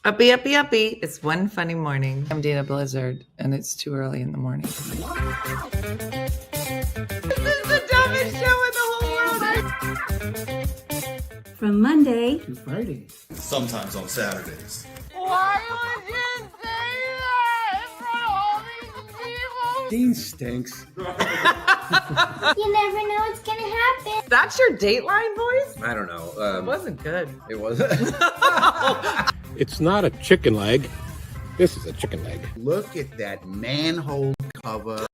Uppy, uppy, uppy. It's one funny morning. I'm Dana Blizzard, and it's too early in the morning. This is the dumbest show in the whole world. From Monday to Friday. Sometimes on Saturdays. Why would you say that in front of all these people? Dean stinks. You never know what's gonna happen. That's your Dateline voice? I don't know. It wasn't good. It wasn't. It's not a chicken leg. This is a chicken leg. Look at that manhole cover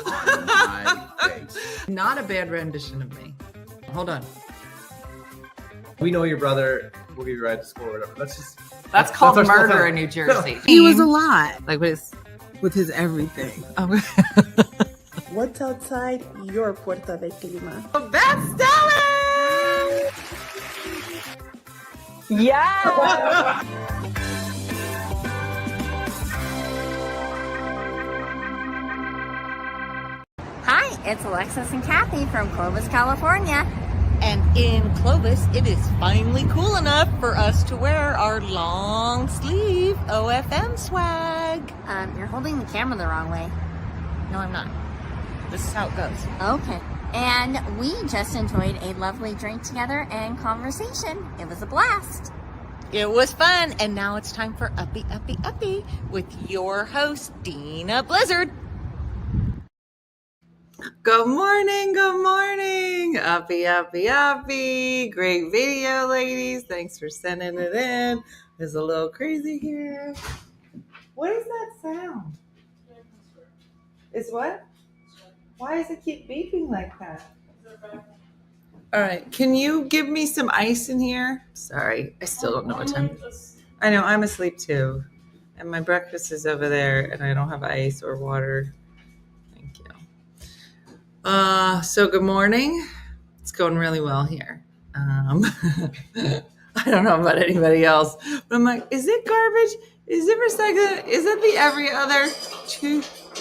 on my face. Not a bad rendition of me. Hold on. We know your brother. We'll give you a ride to school or whatever. That's called our small murder town. in New Jersey. He was a lot Like with with his everything. What's outside your Puerta de Clima? Best selling! Yeah! Hi, it's Alexis and Kathy from Clovis, California. And in Clovis, it is finally cool enough for us to wear our long sleeve OFM swag. You're holding the camera the wrong way. No, I'm not. This is how it goes. Okay. And we just enjoyed a lovely drink together and conversation. It was a blast. It was fun. And now it's time for Uppy, Uppy, Uppy with your host, Dina Blizzard. Good morning, good morning. Uppy, uppy, uppy. Great video, ladies. Thanks for sending it in. It's a little crazy here. What is that sound? It's what? Why does it keep beeping like that? All right. Can you give me some ice in here? Sorry. I still don't know what time. I know. I'm asleep too. And my breakfast is over there and I don't have ice or water. Thank you. So good morning. It's going really well here. I don't know about anybody else, but I'm like, is it garbage? Is it recycling? Is it the every other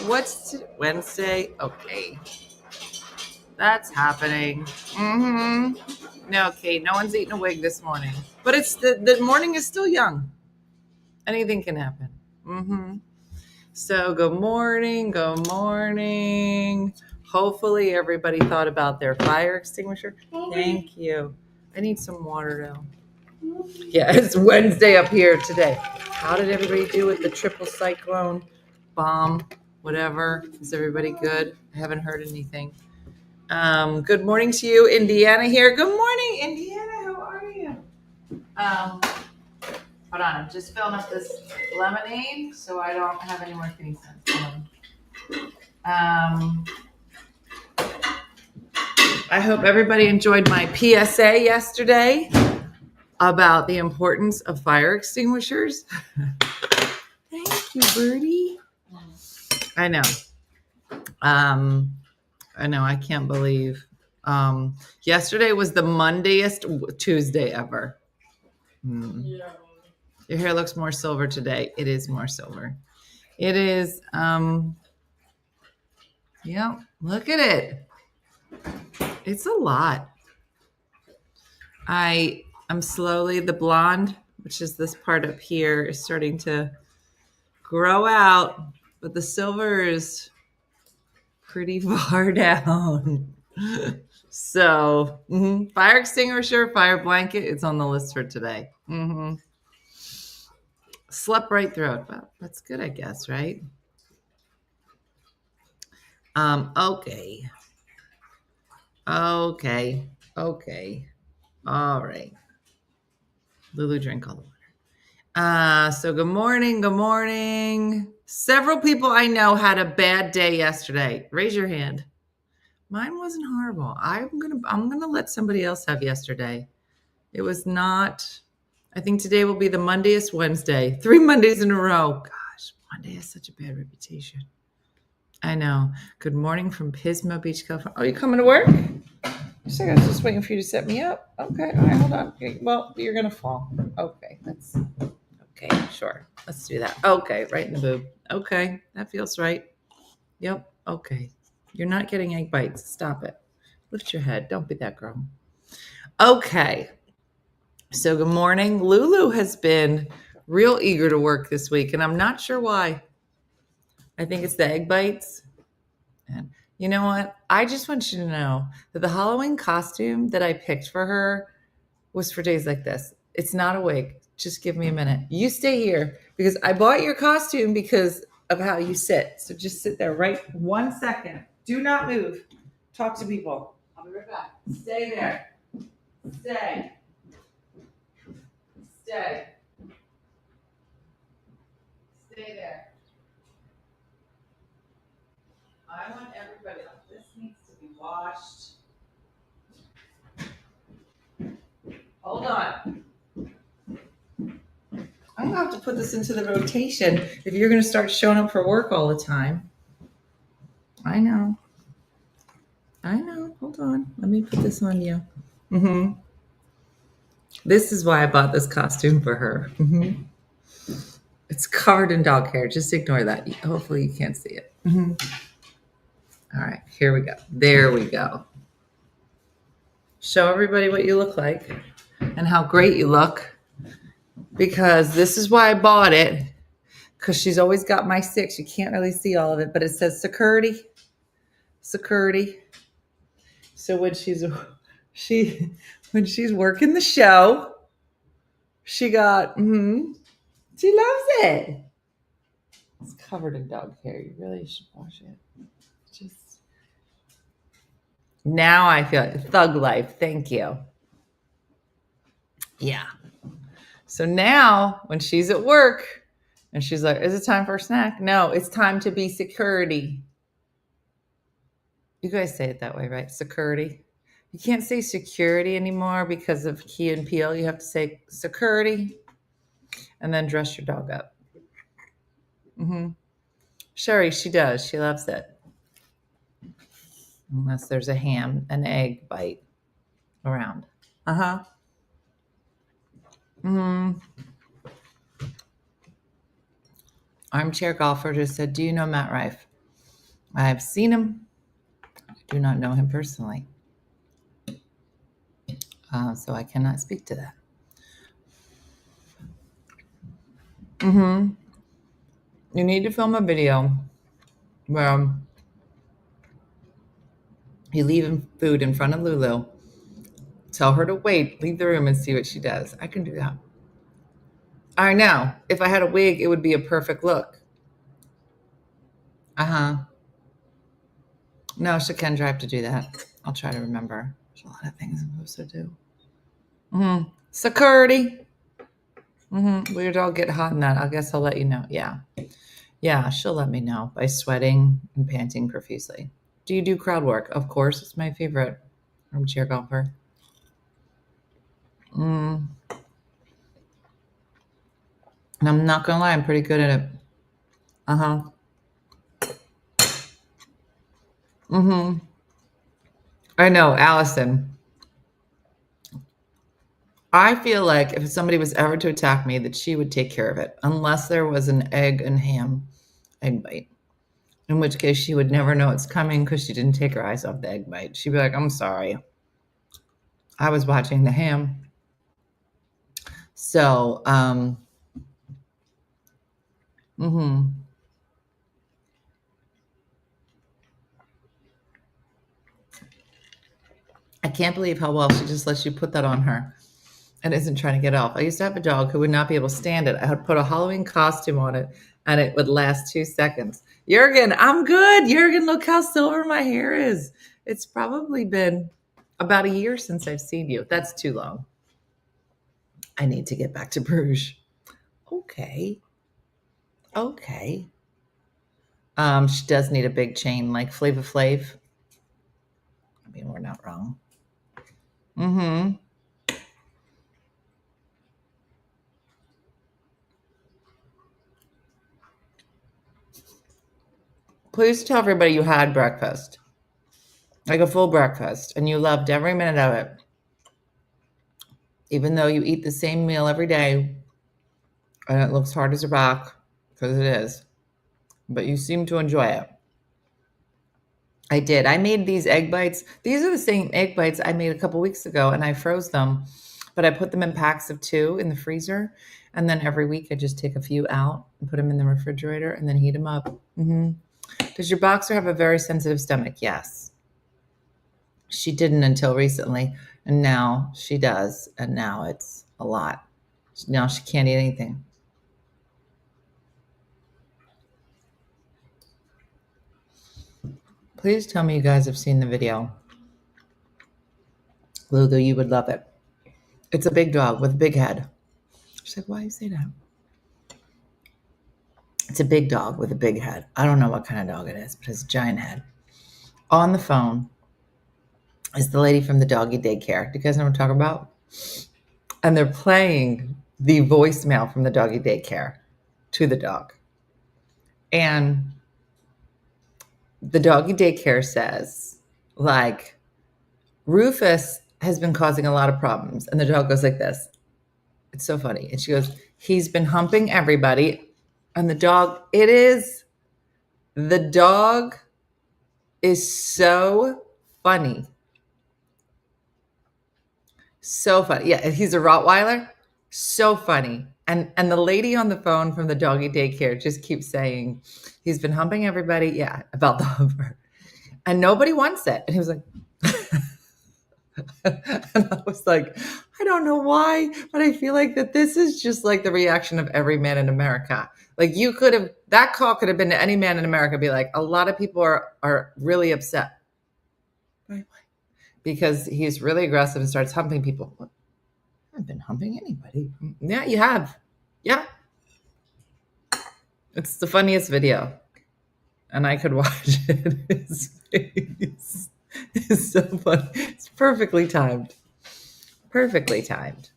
What's Wednesday? Okay. That's happening. No, okay. No one's eating a wig this morning, but it's the morning is still young. Anything can happen. So good morning. Good morning. Hopefully everybody thought about their fire extinguisher. Thank you. I need some water though. Yeah, it's Wednesday up here today. How did everybody do with the triple cyclone bomb? Whatever. Is everybody good? I haven't heard anything. Good morning to you, Indiana here. Good morning, Indiana. How are you? Hold on. I'm just filling up this lemonade so I don't have any more things. I hope everybody enjoyed my PSA yesterday about the importance of fire extinguishers. Thank you, Birdie. I know. I can't believe. Yesterday was the Mondayest Tuesday ever. Your hair looks more silver today. It is more silver. It is. Yeah, look at it. It's a lot. I'm slowly, the blonde, which is this part up here, is starting to grow out, but the silver is pretty far down. So, fire extinguisher, fire blanket, it's on the list for today. Slept right through it. Well, that's good, I guess, right? Okay. All right. Lulu, drink all the water. So good morning. Several people I know had a bad day yesterday. Raise your hand. Mine wasn't horrible. I'm gonna let somebody else have yesterday. It was not. I think today will be the Mondayest Wednesday. 3 Mondays in a row. Gosh, Monday has such a bad reputation. I know. Good morning from Pismo Beach, California. Oh, you coming to work? I was just waiting for you to set me up. Okay. All right, hold on. Okay, well, you're going to fall. Okay. Okay. Sure. Let's do that. Okay. Right in the boob. Okay. That feels right. Yep. Okay. You're not getting egg bites. Stop it. Lift your head. Don't be that girl. Okay. So good morning. Lulu has been real eager to work this week, and I'm not sure why. I think it's the egg bites. And you know what? I just want you to know that the Halloween costume that I picked for her was for days like this. It's not a wig. Just give me a minute. You stay here because I bought your costume because of how you sit. So just sit there right 1 second. Do not move. Talk to people. I'll be right back. Stay there. Stay. Stay. Stay there. I want everybody. This needs to be washed. Hold on. I'm gonna have to put this into the rotation if you're gonna start showing up for work all the time. I know. Hold on. Let me put this on you. This is why I bought this costume for her. It's covered in dog hair. Just ignore that. Hopefully you can't see it. All right, here we go. There we go. Show everybody what you look like and how great you look, because this is why I bought it, because she's always got my 6. You can't really see all of it, but it says security. Security. So when she's working the show, she got she loves it. It's covered in dog hair. You really should wash it. Just now I feel it. Thug life. Thank you. Yeah. So now when she's at work and she's like, is it time for a snack? No, it's time to be security. You guys say it that way, right? Security. You can't say security anymore because of Key and Peele. You have to say security and then dress your dog up. Sherry, she does. She loves it. Unless there's an egg bite around. Armchair Golfer just said, do you know Matt Rife? I've seen him. I do not know him personally. So I cannot speak to that. You need to film a video where you leave food in front of Lulu, tell her to wait, leave the room and see what she does. I can do that. I know. If I had a wig, it would be a perfect look. No, Shakendra, I have to do that. I'll try to remember. There's a lot of things I'm supposed to do. Security. Will your dog get hot in that? I guess I'll let you know. Yeah, she'll let me know by sweating and panting profusely. Do you do crowd work? Of course, it's my favorite. Armchair Golfer. And I'm not gonna lie, I'm pretty good at it. I know, Allison. I feel like if somebody was ever to attack me, that she would take care of it, unless there was an egg and ham egg bite. In which case, she would never know it's coming because she didn't take her eyes off the egg bite. She'd be like, I'm sorry. I was watching the ham. So, I can't believe how well she just lets you put that on her and isn't trying to get off. I used to have a dog who would not be able to stand it. I would put a Halloween costume on it and it would last 2 seconds. Jurgen, I'm good. Jurgen, look how silver my hair is. It's probably been about a year since I've seen you. That's too long. I need to get back to Bruges. Okay. She does need a big chain like Flava Flav. I mean, we're not wrong. Please tell everybody you had breakfast. Like a full breakfast. And you loved every minute of it. Even though you eat the same meal every day. And it looks hard as a rock. Because it is. But you seem to enjoy it. I did. I made these egg bites. These are the same egg bites I made a couple weeks ago. And I froze them. But but I put them in packs of 2 in the freezer. And then every week I just take a few out and put them in the refrigerator and then heat them up. Does your boxer have a very sensitive stomach? Yes. She didn't until recently, and now she does, and now it's a lot. Now she can't eat anything. Please tell me you guys have seen the video. Lulu, you would love it. It's a big dog with a big head. She's like, why do you say that? It's a big dog with a big head. I don't know what kind of dog it is, but it's a giant head. On the phone is the lady from the doggy daycare. Do you guys know what I'm talking about? And they're playing the voicemail from the doggy daycare to the dog. And the doggy daycare says, like, Rufus has been causing a lot of problems. And the dog goes like this. It's so funny. And she goes, he's been humping everybody. And the dog is so funny. So funny. Yeah, he's a Rottweiler. So funny. And the lady on the phone from the doggy daycare just keeps saying, he's been humping everybody. Yeah, about the humper. And nobody wants it. And he was like, and I was like, I don't know why, but I feel like that this is just like the reaction of every man in America. Like that call could have been to any man in America, be like, a lot of people are really upset. Right? Because he's really aggressive and starts humping people. I haven't been humping anybody. Yeah, you have. Yeah. It's the funniest video. And I could watch it. His face is so funny. It's perfectly timed. Perfectly timed.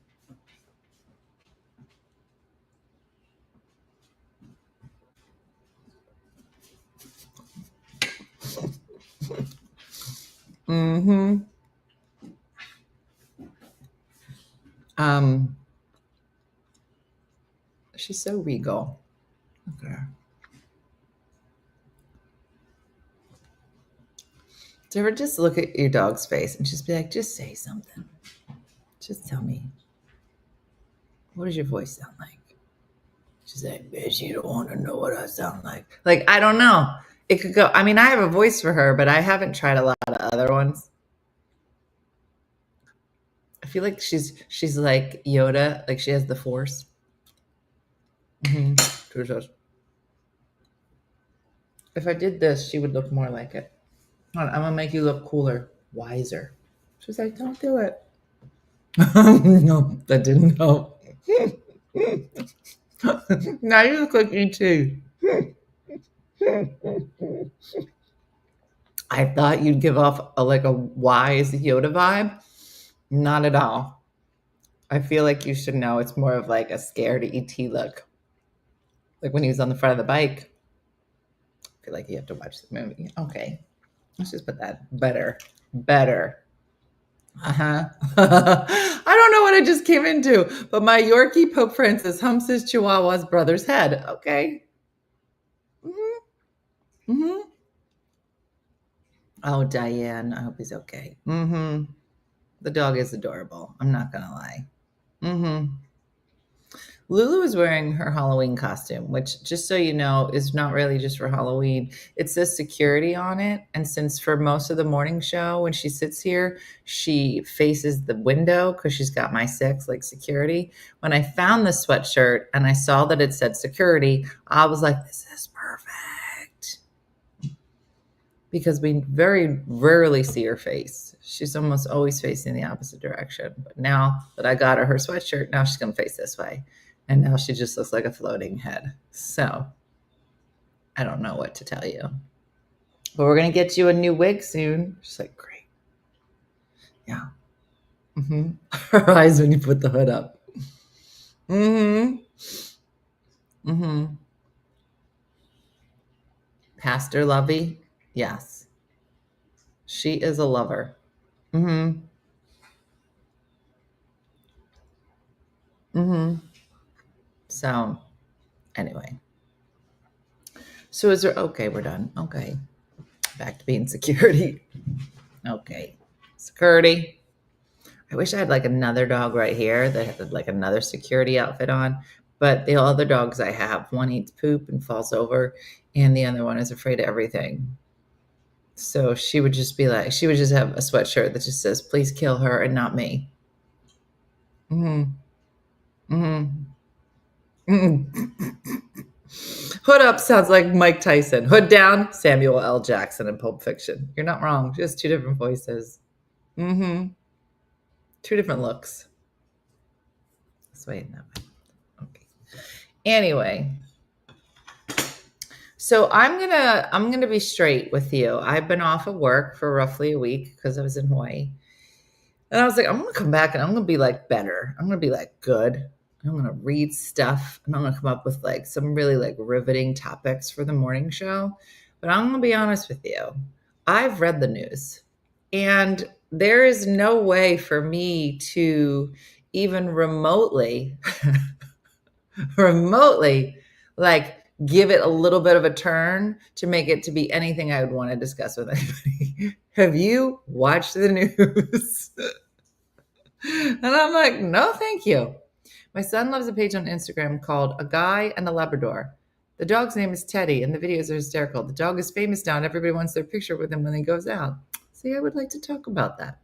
She's so regal. Look at her. Do you ever just look at your dog's face and just be like, just say something? Just tell me. What does your voice sound like? She's like, bitch, you don't want to know what I sound like. Like, I don't know. It could go. I mean, I have a voice for her, but I haven't tried a lot of other ones. I feel like she's like Yoda, like she has the Force. If I did this, she would look more like it. I'm gonna make you look cooler, wiser. She's like, don't do it. No, that didn't help. Now you look like E.T. I thought you'd give off a wise Yoda vibe. Not at all. I feel like you should know it's more of like a scared E.T. look. Like when he was on the front of the bike. I feel like you have to watch the movie. Okay. Let's just put that better. I don't know what I just came into, but my Yorkie Pope Francis humps his Chihuahua's brother's head. Okay. Oh, Diane, I hope he's okay. The dog is adorable. I'm not gonna lie. Lulu is wearing her Halloween costume, which, just so you know, is not really just for Halloween. It says security on it. And since for most of the morning show, when she sits here, she faces the window because she's got my 6, like security. When I found this sweatshirt and I saw that it said security, I was like, this is perfect. Because we very rarely see her face. She's almost always facing the opposite direction. But now that I got her sweatshirt, now she's going to face this way. And now she just looks like a floating head. So I don't know what to tell you. But we're going to get you a new wig soon. She's like, great. Yeah. Her eyes when you put the hood up. Pastor Lovey? Yes. She is a lover. So, anyway. So is there, okay, we're done. Okay. Back to being security. Okay. Security. I wish I had like another dog right here that had like another security outfit on. But the other dogs I have, one eats poop and falls over, and the other one is afraid of everything. So she would just be like, she would just have a sweatshirt that just says, please kill her and not me. Mm-hmm. Mm-hmm. Mm-hmm. Hood up sounds like Mike Tyson. Hood down, Samuel L. Jackson in Pulp Fiction. You're not wrong. Just two different voices. Mm-hmm. Two different looks. This way and that way. Okay. Anyway. So I'm gonna be straight with you. I've been off of work for roughly a week because I was in Hawaii. And I was like, I'm gonna come back and I'm gonna be like better. I'm gonna be like good. I'm gonna read stuff and I'm gonna come up with like some really like riveting topics for the morning show. But I'm gonna be honest with you. I've read the news and there is no way for me to even remotely like give it a little bit of a turn to make it to be anything I would want to discuss with anybody. Have you watched the news? And I'm like, no, thank you. My son loves a page on Instagram called A Guy and a Labrador. The dog's name is Teddy, and the videos are hysterical. The dog is famous now, and everybody wants their picture with him when he goes out. See, I would like to talk about that.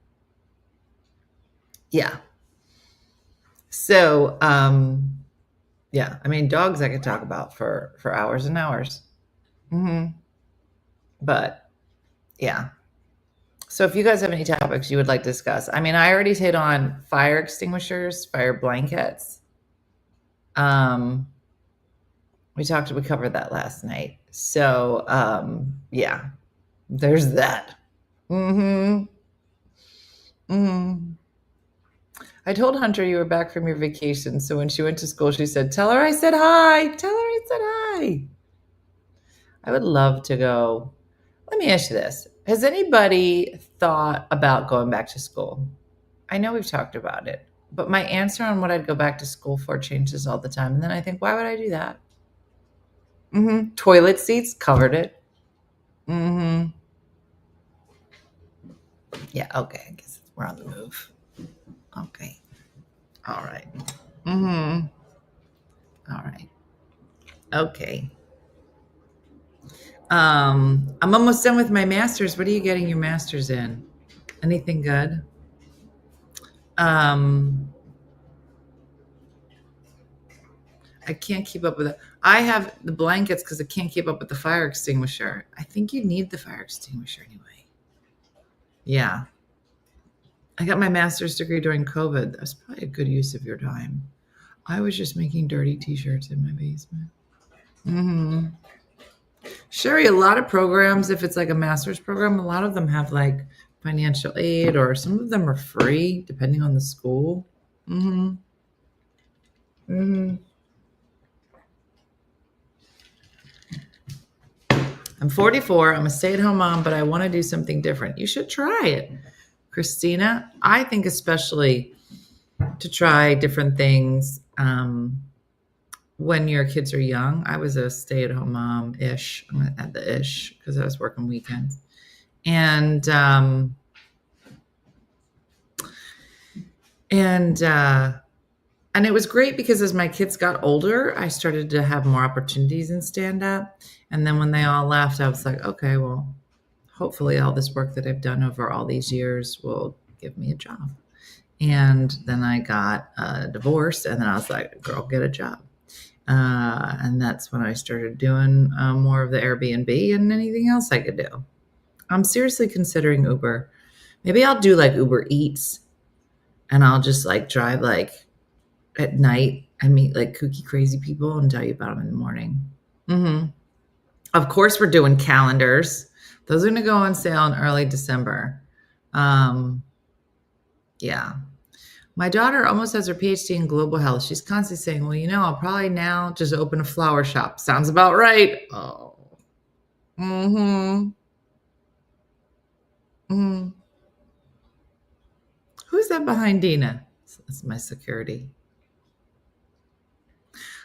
Yeah. So, yeah, I mean, dogs I could talk about for hours and hours. Mm-hmm. But, yeah. So if you guys have any topics you would like to discuss, I mean, I already hit on fire extinguishers, fire blankets. We covered that last night. So, yeah, there's that. Mm-hmm. Mm-hmm. I told Hunter you were back from your vacation. So when she went to school, she said, tell her I said hi. Tell her I said hi. I would love to go. Let me ask you this. Has anybody thought about going back to school? I know we've talked about it, but my answer on what I'd go back to school for changes all the time. And then I think, why would I do that? Mm-hmm. Toilet seats, covered it. Mm-hmm. Yeah, okay. I guess we're on the move. Okay. All right. Mm-hmm. All right. Okay. I'm almost done with my master's. What are you getting your master's in? Anything good? I can't keep up with it. I have the blankets because I can't keep up with the fire extinguisher. I think you need the fire extinguisher anyway. Yeah. I got my master's degree during COVID. That was probably a good use of your time. I was just making dirty t-shirts in my basement. Mm-hmm. Sherry, a lot of programs, if it's like a master's program, a lot of them have like financial aid or some of them are free depending on the school. Mm-hmm. Mm-hmm. I'm 44. I'm a stay-at-home mom, but I want to do something different. You should try it. Christina, I think especially to try different things when your kids are young. I was a stay-at-home mom-ish. I'm going to add the ish because I was working weekends. And it was great because as my kids got older, I started to have more opportunities in stand-up. And then when they all left, I was like, okay, well, hopefully all this work that I've done over all these years will give me a job. And then I got divorced, and then I was like, girl, get a job. And that's when I started doing more of the Airbnb and anything else I could do. I'm seriously considering Uber. Maybe I'll do like Uber Eats, and I'll just like drive like at night and meet like kooky crazy people and tell you about them in the morning. Mm-hmm. Of course, we're doing calendars. Those are going to go on sale in early December. Yeah. My daughter almost has her PhD in global health. She's constantly saying, well, I'll probably now just open a flower shop. Sounds about right. Oh. Mm-hmm. Mm-hmm. Who's that behind Dina? That's my security.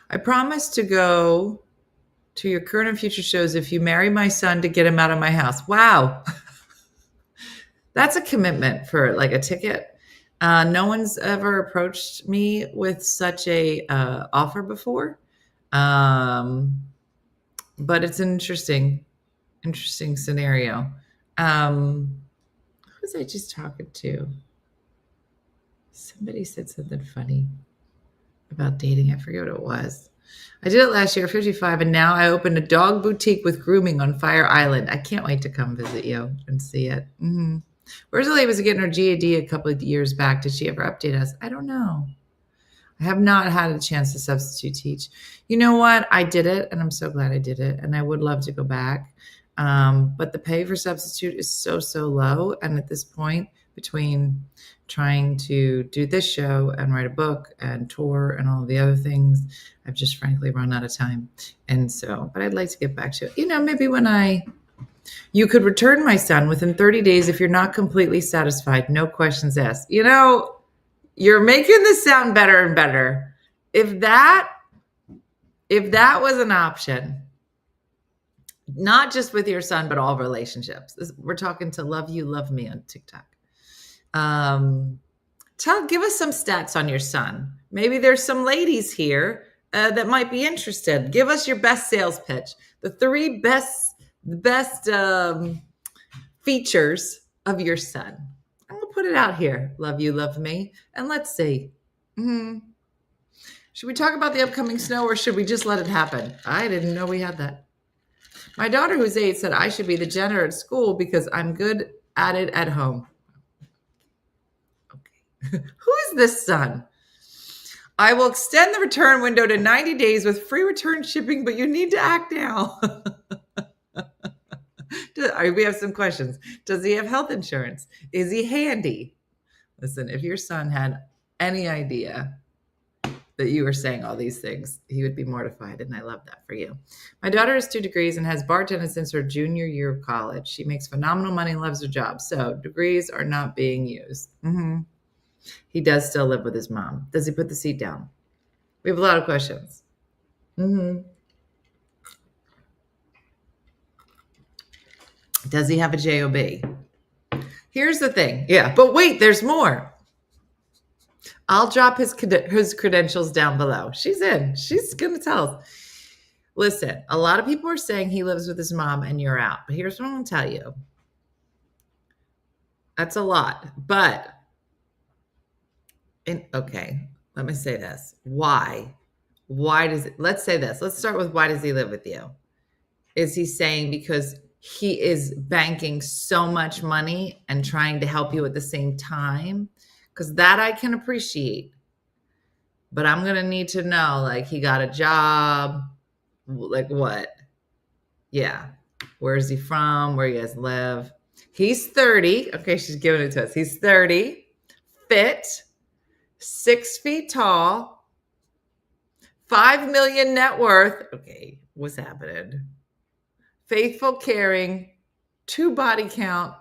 I promise to go to your current and future shows if you marry my son to get him out of my house. Wow. That's a commitment for like a ticket. No one's ever approached me with such a offer before, but it's an interesting scenario. Who was I just talking to? Somebody said something funny about dating. I forget what it was. I did it last year, 55, and now I opened a dog boutique with grooming on Fire Island. I can't wait to come visit you and see it. Mm-hmm. Rosalie was getting her GED a couple of years back. Did she ever update us? I don't know. I have not had a chance to substitute teach. You know what? I did it, and I'm so glad I did it, and I would love to go back. But the pay for substitute is so low, and at this point, between trying to do this show and write a book and tour and all the other things, I've just frankly run out of time. And so, but I'd like to get back to it. Maybe when you could return my son within 30 days if you're not completely satisfied. No questions asked. You're making this sound better and better. If that was an option, not just with your son, but all relationships. We're talking to Love You, Love Me on TikTok. Give us some stats on your son. Maybe there's some ladies here that might be interested. Give us your best sales pitch. The 3 best features of your son. I'm gonna put it out here. Love You, Love Me, and let's see. Should we talk about the upcoming snow, or should we just let it happen? I didn't know we had that. My daughter, who's 8, said I should be the janitor at school because I'm good at it at home. Okay. Who is this son? I will extend the return window to 90 days with free return shipping, but you need to act now. We have some questions. Does he have health insurance? Is he handy? Listen, if your son had any idea that you were saying all these things, he would be mortified, and I love that for you. My daughter has 2 degrees and has bartended since her junior year of college. She makes phenomenal money and loves her job, so degrees are not being used. He does still live with his mom. Does he put the seat down? We have a lot of questions. Does he have a JOB? Here's the thing. Yeah, but wait, there's more. I'll drop his credentials down below. She's in. She's going to tell us. Listen, a lot of people are saying he lives with his mom and you're out. But here's what I'm going to tell you. That's a lot. But, okay, let me say this. Why? Let's say this. Let's start with why does he live with you? Is he saying because he is banking so much money and trying to help you at the same time? Because that I can appreciate. But I'm going to need to know, like, he got a job. Like what? Yeah. Where is he from? Where you guys live? He's 30. Okay, she's giving it to us. He's 30. Fit. 6 feet tall. 5 million net worth. Okay, what's happening? Faithful, caring. 2 body count.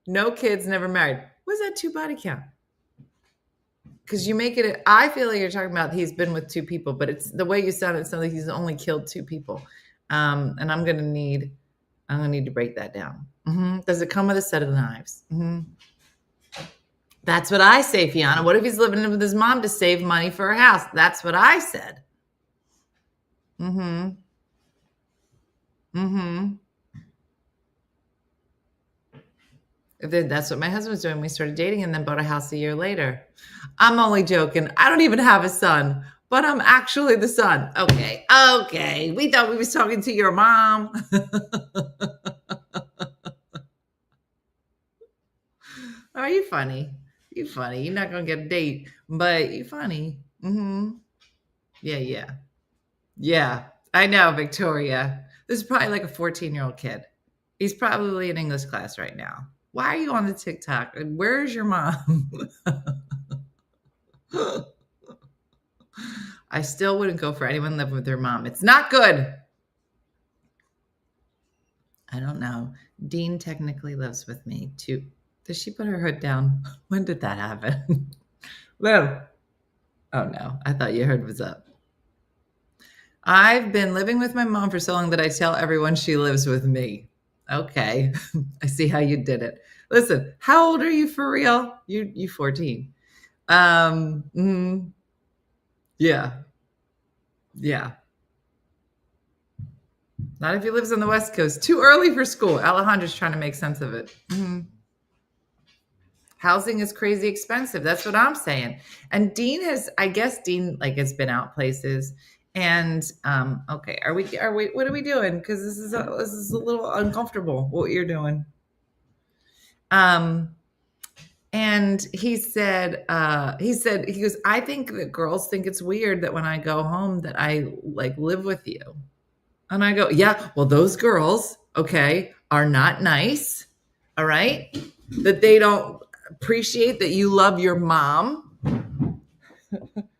No kids, never married. What's that 2 body count? Because you make it, I feel like you're talking about he's been with 2 people, but it's the way you sound, it sounds like he's only killed 2 people. And I'm gonna need to break that down. Does it come with a set of knives? That's what I say, Fiona. What if he's living with his mom to save money for a house? That's what I said. That's what my husband was doing. We started dating and then bought a house a year later. I'm only joking. I don't even have a son, but I'm actually the son. Okay. We thought we was talking to your mom. Oh, you funny. You funny. You're not going to get a date, but you funny. Yeah. I know, Victoria. This is probably like a 14-year-old kid. He's probably in English class right now. Why are you on the TikTok? And where's your mom? I still wouldn't go for anyone living with their mom. It's not good. I don't know. Dean technically lives with me too. Does she put her hood down? When did that happen? Lou. Oh no, I thought your hood was up. I've been living with my mom for so long that I tell everyone she lives with me. Okay, I see how you did it. Listen, how old are you for real? You 14. Yeah. Yeah. Not if he lives on the West Coast. Too early for school. Alejandra's trying to make sense of it. Housing is crazy expensive. That's what I'm saying. And Dean has has been out places. And okay, are we what are we doing? Because this is a little uncomfortable what you're doing. And he said, he goes, I think that girls think it's weird that when I go home that I like live with you. And I go, yeah, well, those girls, okay, are not nice. All right. That they don't appreciate that you love your mom.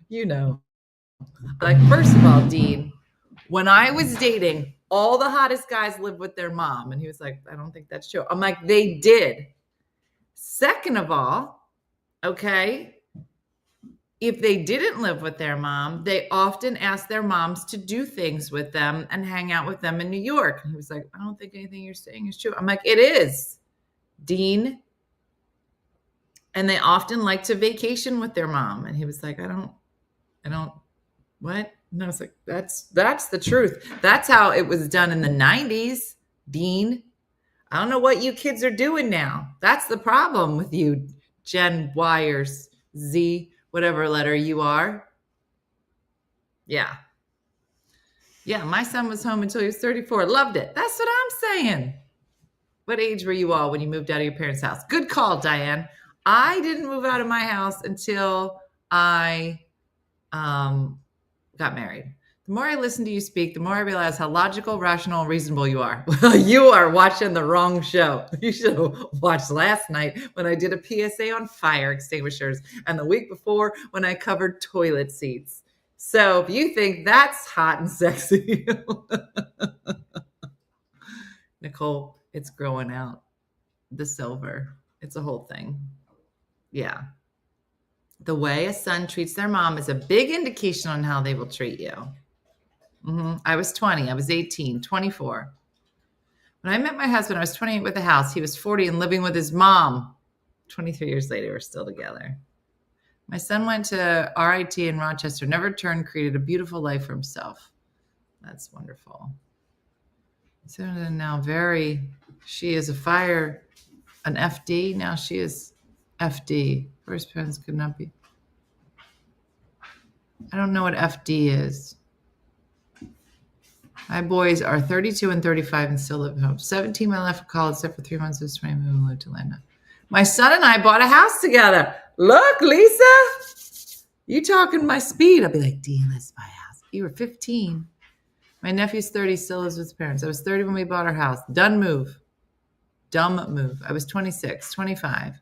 You know, like, first of all, Dean, when I was dating, all the hottest guys lived with their mom. And he was like, I don't think that's true. I'm like, they did. Second of all, okay, if they didn't live with their mom, they often asked their moms to do things with them and hang out with them in New York. And he was like, I don't think anything you're saying is true. I'm like, it is, Dean. And they often like to vacation with their mom. And he was like, I don't, what? And I was like, that's the truth. That's how it was done in the 90s, Dean. I don't know what you kids are doing now. That's the problem with you, Gen Y or Z, whatever letter you are. Yeah. Yeah, my son was home until he was 34. Loved it. That's what I'm saying. What age were you all when you moved out of your parents' house? Good call, Diane. I didn't move out of my house until I got married. The more I listen to you speak, the more I realize how logical, rational, and reasonable you are. You are watching the wrong show. You should have watched last night when I did a PSA on fire extinguishers and the week before when I covered toilet seats. So if you think that's hot and sexy, Nicole, it's growing out. The silver. It's a whole thing. Yeah. The way a son treats their mom is a big indication on how they will treat you. I was 20. I was 18, 24. When I met my husband, I was 28 with a house. He was 40 and living with his mom. 23 years later, we're still together. My son went to RIT in Rochester, never returned, created a beautiful life for himself. That's wonderful. So now she is an FD. Now she is FD. First parents could not be. I don't know what FD is. My boys are 32 and 35 and still live at home. 17 when I left for college, except for 3 months of 20 moving and lived to Atlanta. My son and I bought a house together. Look, Lisa, you talking my speed. I'll be like, Dean, let's buy a house. You were 15. My nephew's 30, still lives with his parents. I was 30 when we bought our house. Dumb move. I was 26, 25.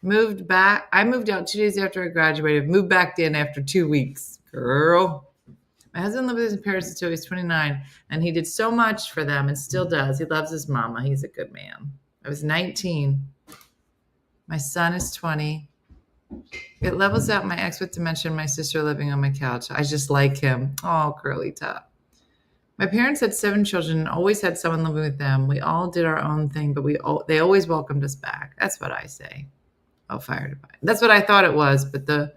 Moved back. I moved out 2 days after I graduated. Moved back in after 2 weeks. Girl. My husband lived with his parents until he was 29, and he did so much for them and still does. He loves his mama. He's a good man. I was 19. My son is 20. It levels out my ex with dementia and my sister living on my couch. I just like him. Oh, curly top. My parents had 7 children and always had someone living with them. We all did our own thing, but they always welcomed us back. That's what I say. Oh, fire department. That's what I thought it was, but the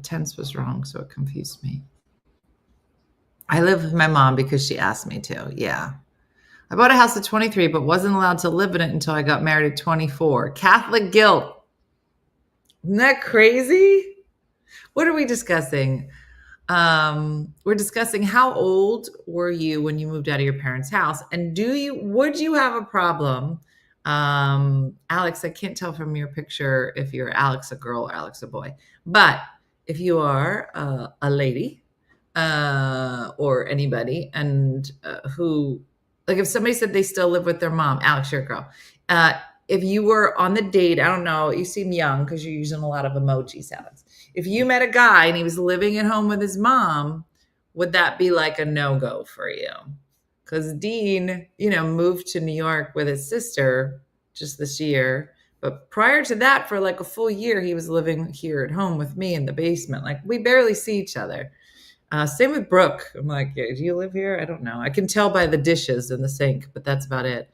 tense was wrong, so it confused me. I live with my mom because she asked me to. Yeah. I bought a house at 23, but wasn't allowed to live in it until I got married at 24. Catholic guilt. Isn't that crazy? What are we discussing? We're discussing how old were you when you moved out of your parents' house? And would you have a problem? Alex, I can't tell from your picture if you're Alex a girl or Alex a boy, but if you are a lady or anybody and who, like if somebody said they still live with their mom, Alex, you're a girl. If you were on the date, I don't know, you seem young because you're using a lot of emojis, Alex. If you met a guy and he was living at home with his mom, would that be like a no-go for you? Because Dean, moved to New York with his sister just this year. But prior to that, for like a full year, he was living here at home with me in the basement. Like, we barely see each other. Same with Brooke. I'm like, do you live here? I don't know. I can tell by the dishes in the sink, but that's about it.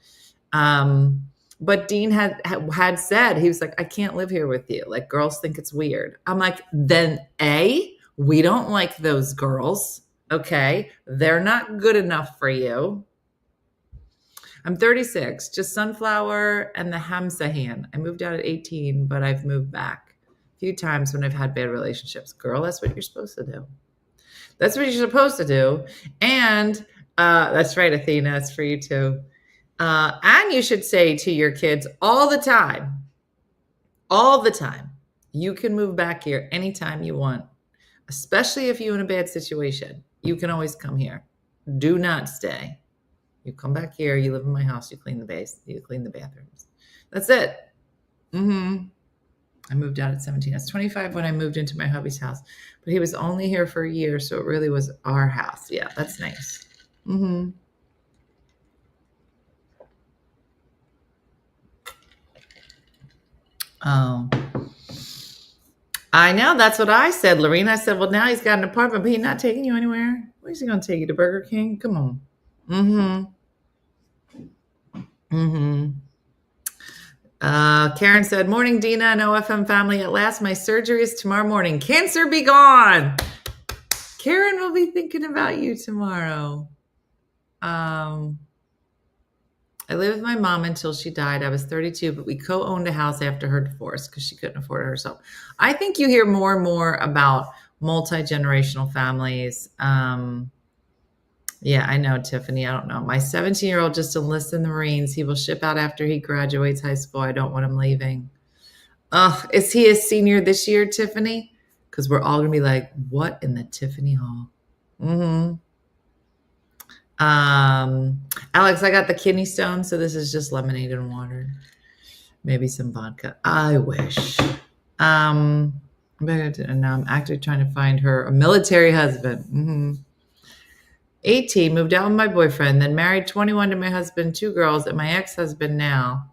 But Dean had said, he was like, I can't live here with you. Like, girls think it's weird. I'm like, then we don't like those girls. Okay. They're not good enough for you. I'm 36, just sunflower and the Hamsahan. I moved out at 18, but I've moved back a few times when I've had bad relationships. Girl, that's what you're supposed to do. That's what you're supposed to do. And that's right, Athena. It's for you too. And you should say to your kids all the time, you can move back here anytime you want, especially if you're in a bad situation. You can always come here. Do not stay. You come back here, you live in my house, you clean the base, you clean the bathrooms. That's it. I moved out at 17. I was 25 when I moved into my hubby's house, but he was only here for a year, so it really was our house. Yeah, that's nice. Oh, I know. That's what I said, Lorena. I said, well, now he's got an apartment, but he's not taking you anywhere. Where's he going to take you? To Burger King? Come on. Karen said, morning, Dina and OFM family. At last, my surgery is tomorrow morning. Cancer be gone. Karen will be thinking about you tomorrow. I lived with my mom until she died. I was 32, but we co-owned a house after her divorce because she couldn't afford it herself. I think you hear more and more about multi-generational families. Yeah, I know, Tiffany. I don't know. My 17-year-old just enlisted in the Marines. He will ship out after he graduates high school. I don't want him leaving. Is he a senior this year, Tiffany? Because we're all going to be like, what in the Tiffany Hall? Alex, I got the kidney stone, so this is just lemonade and water. Maybe some vodka. I wish. And now I'm actively trying to find her a military husband. 18, moved out with my boyfriend, then married 21 to my husband, 2 girls, and my ex-husband now.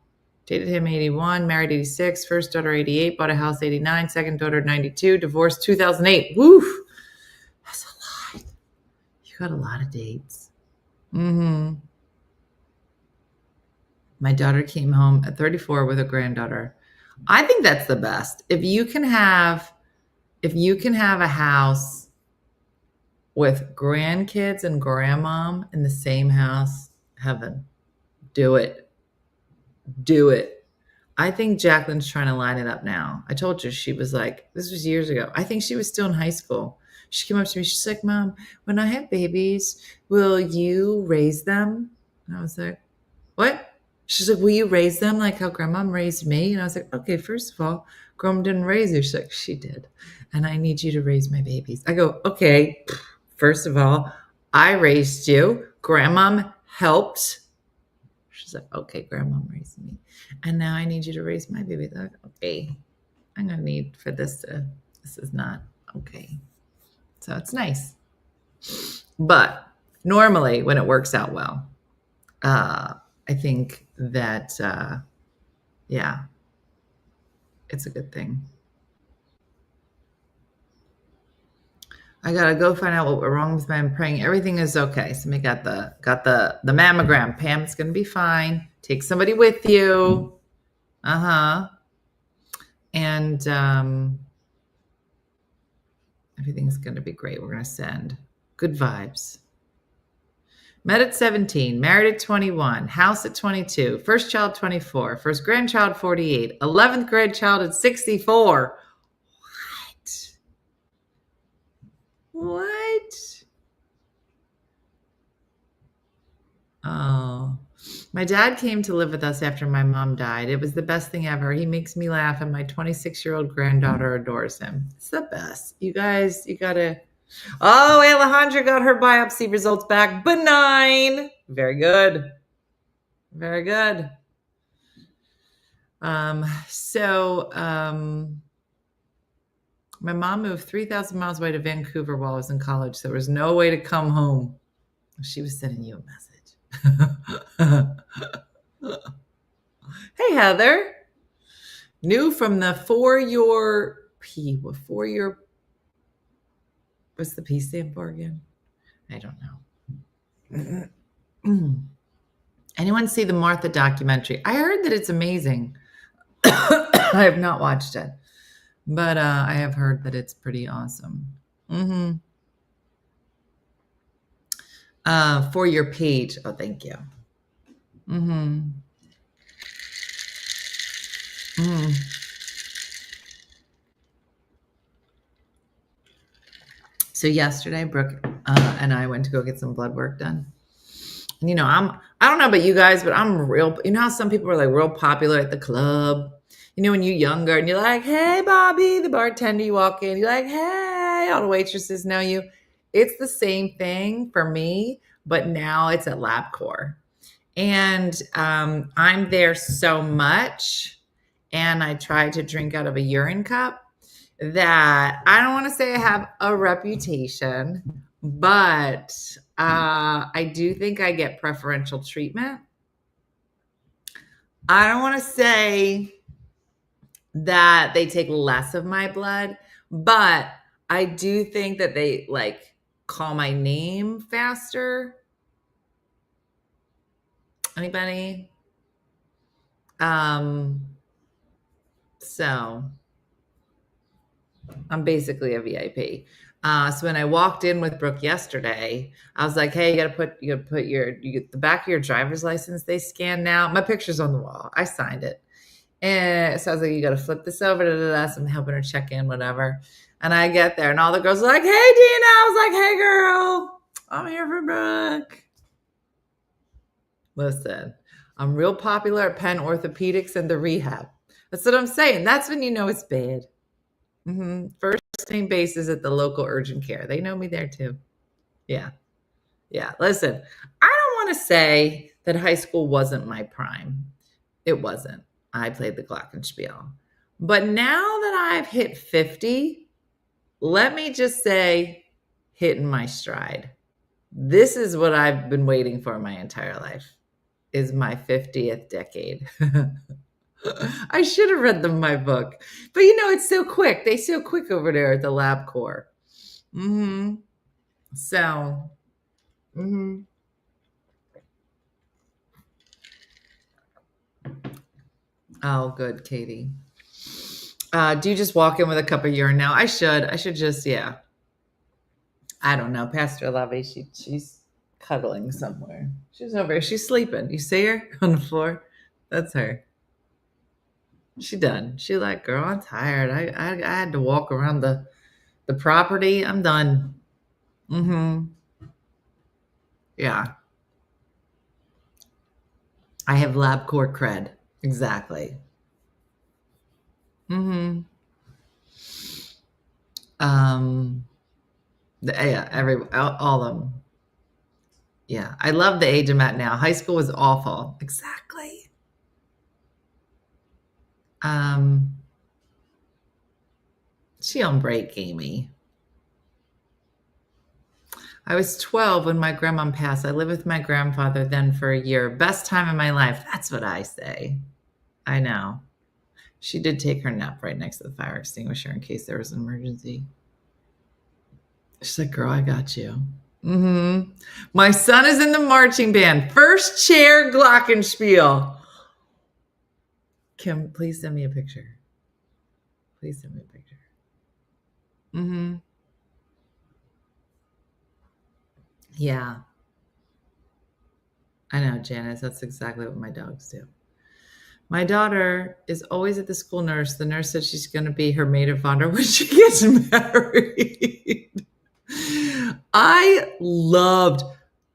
Dated him 81, married 86, first daughter 88, bought a house 89, second daughter 92, divorced 2008. Woo! That's a lot. You got a lot of dates. My daughter came home at 34 with a granddaughter. I think that's the best. If you can have a house with grandkids and grandmom in the same house, heaven. Do it. I think Jacqueline's trying to line it up now. I told you, she was like, this was years ago. I think she was still in high school. She came up to me. She's like, Mom, when I have babies, will you raise them? And I was like, what? She's like, will you raise them like how grandmom raised me? And I was like, okay, first of all, grandma didn't raise you. She's like, she did. And I need you to raise my babies. I go, okay, first of all, I raised you. Grandmom helped. She's like, okay, grandmom raised me. And now I need you to raise my baby. Like, okay, I'm going to need for this is not okay. So it's nice. But normally when it works out well, I think that, yeah, it's a good thing. I gotta go find out what went wrong with me. I'm praying everything is okay. So we got the mammogram. Pam, it's gonna be fine. Take somebody with you. And everything's gonna be great. We're gonna send good vibes. Met at 17, married at 21, house at 22, first child 24, first grandchild 48, 11th grandchild at 64. What? Oh, my dad came to live with us after my mom died. It was the best thing ever. He makes me laugh, and my 26-year-old granddaughter adores him. It's the best. You guys, you gotta. Oh, Alejandra got her biopsy results back. Benign. Very good. Very good. My mom moved 3,000 miles away to Vancouver while I was in college. So there was no way to come home. She was sending you a message. Hey, Heather. New from the what's the P stand for again? I don't know. Anyone see the Martha documentary? I heard that it's amazing. I have not watched it, but I have heard that it's pretty awesome. For your page. Oh, thank you. So yesterday, Brooke and I went to go get some blood work done. And, I don't know about you guys, but I'm real, how some people are like real popular at the club, when you're younger and you're like, hey, Bobby, the bartender, you walk in, you're like, hey, all the waitresses know you. It's the same thing for me, but now it's at LabCorp. And I'm there so much, and I try to drink out of a urine cup, that I don't want to say I have a reputation, but I do think I get preferential treatment. I don't want to say that they take less of my blood, but I do think that they like call my name faster. Anybody? So I'm basically a VIP. So when I walked in with Brooke yesterday, I was like, "Hey, you got to put the back of your driver's license. They scan now. My picture's on the wall. I signed it." And so I was like, "You got to flip this over." So I'm helping her check in, whatever. And I get there, and all the girls are like, "Hey, Dina." I was like, "Hey, girl, I'm here for Brooke." Listen, I'm real popular at Penn Orthopedics and the rehab. That's what I'm saying. That's when you know it's bad. First name basis at the local urgent care. They know me there too. Yeah. Listen, I don't want to say that high school wasn't my prime. It wasn't. I played the glockenspiel. But now that I've hit 50, let me just say, hitting my stride. This is what I've been waiting for my entire life, is my 50th decade. I should have read them my book. But it's so quick. They so quick over there at the LabCorp. So, Oh, good, Katie. Do you just walk in with a cup of urine now? I should just, yeah. I don't know. Pastor Lovey, she's cuddling somewhere. She's over here. She's sleeping. You see her on the floor? That's her. She done. She like, girl, I'm tired. I had to walk around the property. I'm done. Yeah. I have LabCorp cred. Exactly. Yeah, all of them. Yeah, I love the age I'm at now. High school was awful. Exactly. She on break, Amy. I was 12 when my grandma passed. I lived with my grandfather then for a year. Best time of my life. That's what I say. I know. She did take her nap right next to the fire extinguisher in case there was an emergency. She's like, girl, I got you. My son is in the marching band. First chair glockenspiel. Kim, please send me a picture. Please send me a picture. Yeah. I know, Janice. That's exactly what my dogs do. My daughter is always at the school nurse. The nurse said she's going to be her maid of honor when she gets married.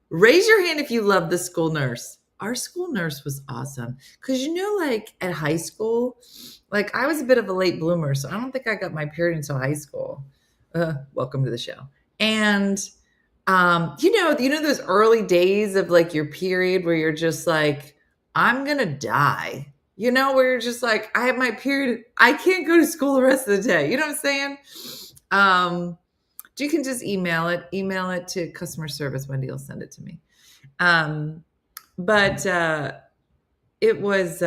Raise your hand if you love the school nurse. Our school nurse was awesome. Because, like at high school, like I was a bit of a late bloomer. So I don't think I got my period until high school. Welcome to the show. And, those early days of like your period where you're just like, I'm going to die. Where you're just like, I have my period. I can't go to school the rest of the day. You know what I'm saying? You can just email it to customer service. Wendy will send it to me. But it was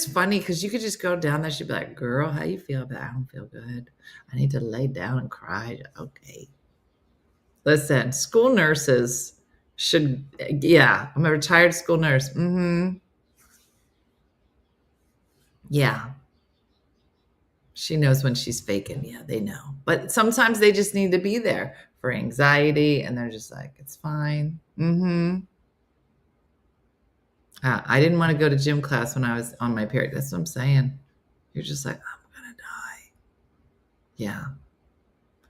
funny because you could just go down there. She'd be like, girl, how you feel? I don't feel good. I need to lay down and cry. Okay. Listen, school nurses I'm a retired school nurse. Yeah. She knows when she's faking. Yeah, they know. But sometimes they just need to be there for anxiety, and they're just like, it's fine. I didn't want to go to gym class when I was on my period. That's what I'm saying. You're just like, I'm going to die. Yeah.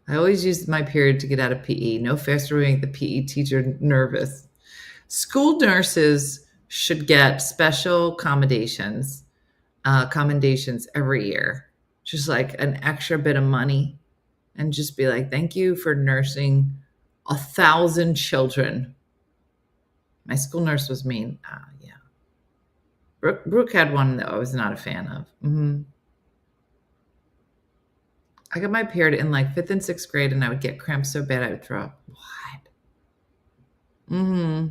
I always used my period to get out of PE. No faster way to make the PE teacher nervous. School nurses should get special commendations every year. Just like an extra bit of money, and just be like, thank you for nursing 1,000 children. My school nurse was mean. Yeah. Brooke had one that I was not a fan of. I got my period in like 5th and 6th grade, and I would get cramps so bad I would throw up. What?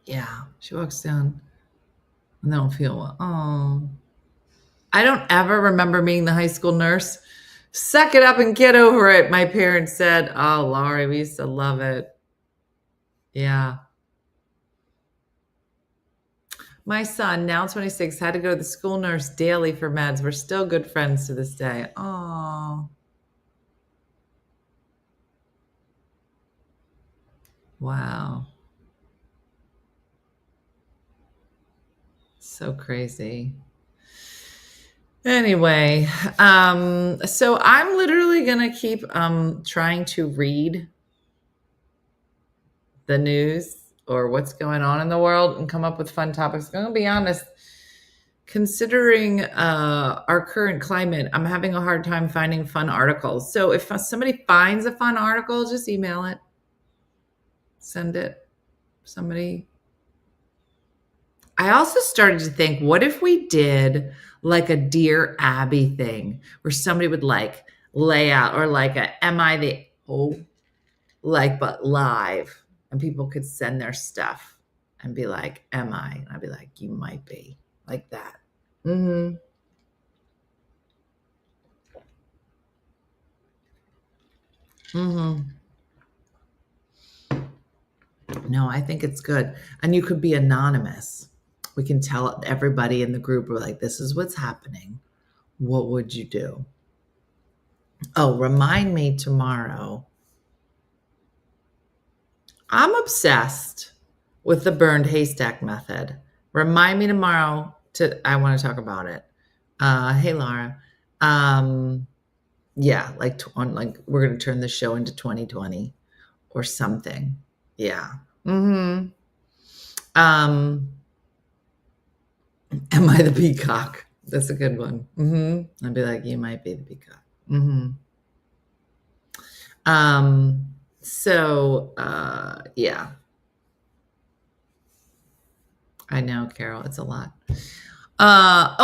Yeah. She walks down and they don't feel well. Oh. I don't ever remember being the high school nurse. Suck it up and get over it, my parents said. Oh, Laurie, we used to love it. Yeah. My son, now 26, had to go to the school nurse daily for meds. We're still good friends to this day. Oh. Wow. So crazy. Anyway, so I'm literally going to keep trying to read the news or what's going on in the world and come up with fun topics. I'm going to be honest, considering our current climate, I'm having a hard time finding fun articles. So if somebody finds a fun article, just email it. Send it. Somebody. I also started to think, what if we did like a Dear Abby thing where somebody would like lay out, or like a Am I the but live, and people could send their stuff and be like, am I? And I'd be like, you might be, like that. No, I think it's good. And you could be anonymous. We can tell everybody in the group, we're like, this is what's happening. What would you do? Oh, remind me tomorrow. I'm obsessed with the burned haystack method. Remind me tomorrow I want to talk about it. Hey, Laura. Yeah, like we're going to turn the show into 2020 or something. Yeah. Am I the peacock? That's a good one. I'd be like, you might be the peacock. So, yeah. I know, Carol, it's a lot.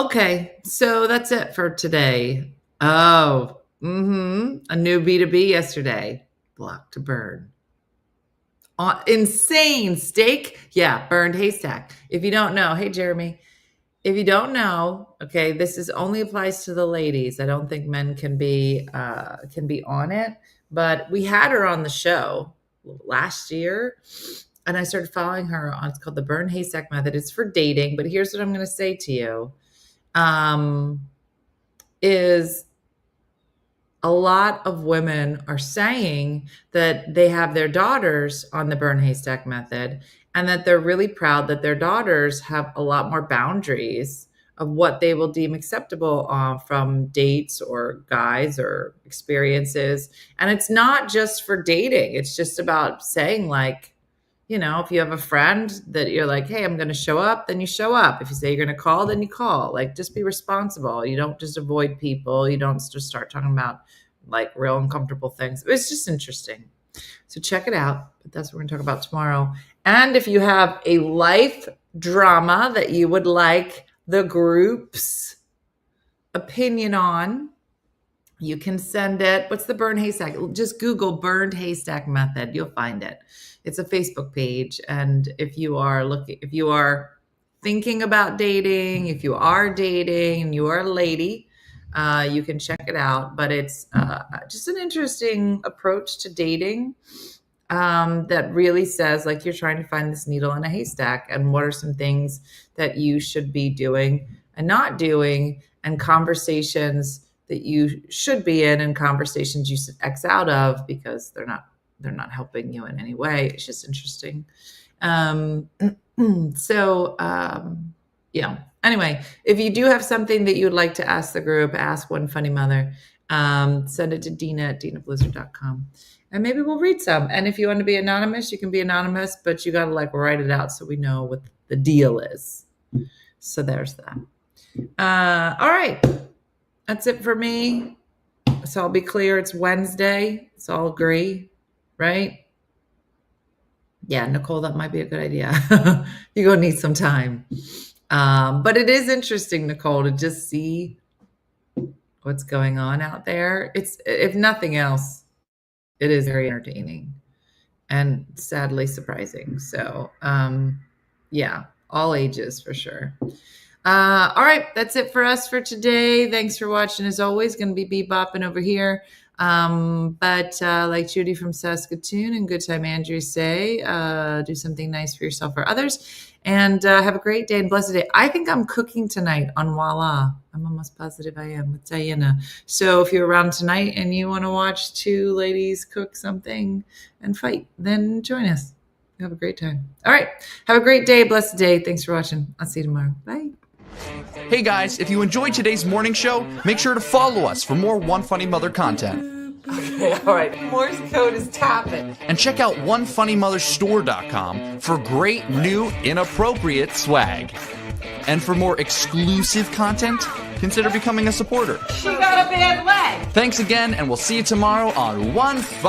Okay, so that's it for today. Oh, a new B2B yesterday. Block to burn. Insane steak. Yeah, burned haystack. If you don't know, hey, Jeremy. If you don't know, okay, this is only applies to the ladies. I don't think men can be on it. But we had her on the show last year, and I started following her on. It's called the Burn Haystack Method. It's for dating. But here's what I'm going to say to you: is a lot of women are saying that they have their daughters on the Burn Haystack Method, and that they're really proud that their daughters have a lot more boundaries of what they will deem acceptable from dates or guys or experiences. And it's not just for dating. It's just about saying, like, you know, if you have a friend that you're like, hey, I'm going to show up, then you show up. If you say you're going to call, then you call. Like, just be responsible. You don't just avoid people. You don't just start talking about like real uncomfortable things. It's just interesting. So check it out. But that's what we're going to talk about tomorrow. And if you have a life drama that you would like the group's opinion on, you can send it. What's the burn haystack? Just Google burned haystack method. You'll find it. It's a Facebook page. And if you are thinking about dating, if you are dating and you are a lady, you can check it out. But it's just an interesting approach to dating. that really says, like, you're trying to find this needle in a haystack, and what are some things that you should be doing and not doing, and conversations that you should be in, and conversations you should X out of because they're not helping you in any way. It's just interesting. Yeah. Anyway, if you do have something that you would like to ask the group, ask One Funny Mother. Send it to Dina@DinaBlizzard.com. And maybe we'll read some. And if you want to be anonymous, you can be anonymous, but you got to like write it out so we know what the deal is. So there's that. All right. That's it for me. So I'll be clear. It's Wednesday. So I'll agree, right? Yeah, Nicole, that might be a good idea. You're going to need some time. But it is interesting, Nicole, to just see what's going on out there. It's, if nothing else, it is very entertaining and sadly surprising. So, yeah, all ages for sure. All right, that's it for us for today. Thanks for watching. As always, going to be bebopping over here. But like Judy from Saskatoon and Good Time Andrew say, do something nice for yourself or others. And have a great day and blessed day. I think I'm cooking tonight on Voila. I'm almost positive I am with Diana. So if you're around tonight and you want to watch two ladies cook something and fight, then join us. Have a great time. All right. Have a great day. Blessed day. Thanks for watching. I'll see you tomorrow. Bye. Hey guys, if you enjoyed today's morning show, make sure to follow us for more One Funny Mother content. Okay, all right. Morse code is tapping. And check out OneFunnyMotherStore.com for great new inappropriate swag. And for more exclusive content, consider becoming a supporter. She got a bad leg. Thanks again, and we'll see you tomorrow on One Funny